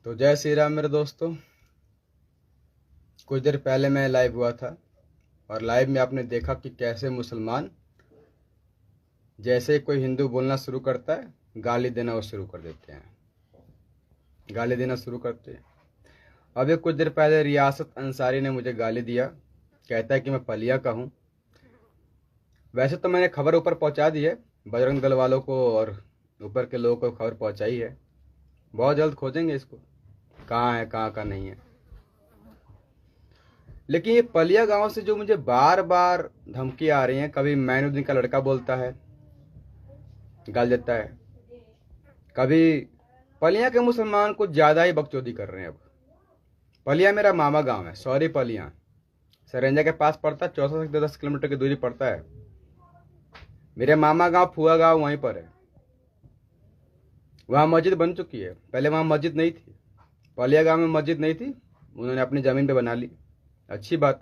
तो जय श्री राम मेरे दोस्तों। कुछ देर पहले मैं लाइव हुआ था और लाइव में आपने देखा कि कैसे मुसलमान जैसे ही कोई हिंदू बोलना शुरू करता है गाली देना वो शुरू कर देते हैं, गाली देना शुरू करते हैं। अभी कुछ देर पहले रियासत अंसारी ने मुझे गाली दिया, कहता है कि मैं पलिया का हूँ। वैसे तो मैंने खबर ऊपर पहुँचा दी है, बजरंग दल वालों को और ऊपर के लोगों को खबर पहुँचाई है। बहुत जल्द खोजेंगे इसको, कहाँ है कहाँ का नहीं है। लेकिन ये पलिया गांव से जो मुझे बार बार धमकी आ रही हैं, कभी मैनुद्दीन का लड़का बोलता है गाल देता है, कभी पलिया के मुसलमान कुछ ज़्यादा ही बकचोदी कर रहे हैं। अब पलिया मेरा मामा गांव है, सॉरी पलिया सरेंजा के पास पड़ता है, 14 से 10 किलोमीटर की दूरी पड़ता है। मेरे मामा गांव फुआ गांव वहीं पर है। वहाँ मस्जिद बन चुकी है, पहले वहाँ मस्जिद नहीं थी। पलिया गांव में मस्जिद नहीं थी, उन्होंने अपनी ज़मीन पे बना ली, अच्छी बात।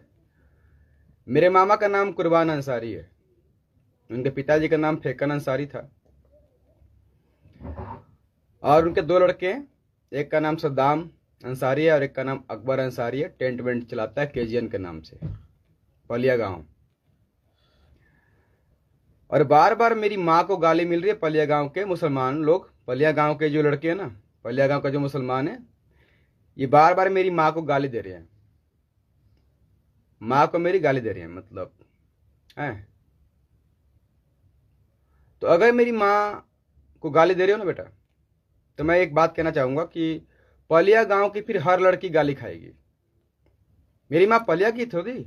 मेरे मामा का नाम कुर्बान अंसारी है, उनके पिताजी का नाम फेकन अंसारी था और उनके 2 लड़के हैं, एक का नाम सद्दाम अंसारी है और एक का नाम अकबर अंसारी है। टेंट वेंट चलाता है केजीएन के नाम से, पलिया गांव। और बार बार मेरी माँ को गाली मिल रही है। पलिया गांव के मुसलमान लोग, पलिया गांव के जो लड़के हैं ना, पलिया गांव का जो मुसलमान है, ये बार बार मेरी माँ को गाली दे रहे हैं, माँ को मेरी गाली दे रहे हैं, मतलब है। तो अगर मेरी माँ को गाली दे रहे हो ना बेटा, तो मैं एक बात कहना चाहूंगा कि पलिया गांव की फिर हर लड़की गाली खाएगी। मेरी माँ पलिया की थोड़ी,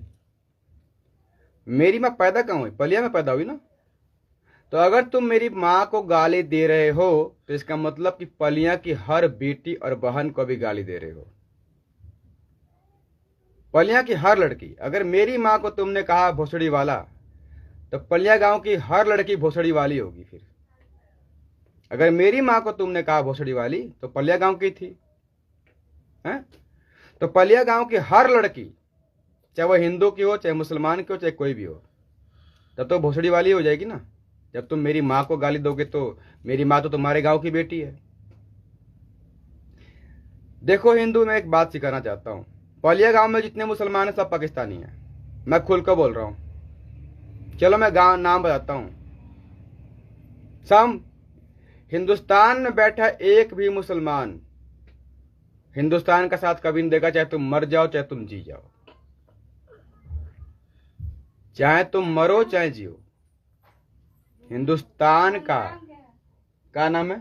मेरी माँ पैदा कहाँ हुई, पलिया में पैदा हुई ना। तो अगर तुम मेरी माँ को गाली दे रहे हो तो इसका मतलब कि पलिया की हर बेटी और बहन को भी गाली दे रहे हो। पलिया की हर लड़की, अगर मेरी माँ को तुमने कहा भोसड़ी वाला, तो पलिया गांव की हर लड़की भोसड़ी वाली होगी। फिर अगर मेरी माँ को तुमने कहा भोसड़ी वाली तो पलिया गांव की थी, हैं? तो पलिया गांव की हर लड़की, चाहे वो हिंदू की हो, चाहे मुसलमान की हो, चाहे कोई भी हो, तब तो भोसड़ी वाली हो जाएगी ना। जब तुम मेरी माँ को गाली दोगे तो मेरी माँ तो तुम्हारे गांव की बेटी है। देखो हिंदू, मैं एक बात सिखाना चाहता हूँ, पलिया गांव में जितने मुसलमान हैं सब पाकिस्तानी हैं, मैं खुल कर बोल रहा हूँ। चलो मैं गांव नाम बताता हूँ। सम हिंदुस्तान में बैठा एक भी मुसलमान हिंदुस्तान का साथ कभी नहीं देगा, चाहे तुम मर जाओ चाहे तुम जी जाओ, चाहे तुम मरो चाहे जियो। हिंदुस्तान का क्या नाम है,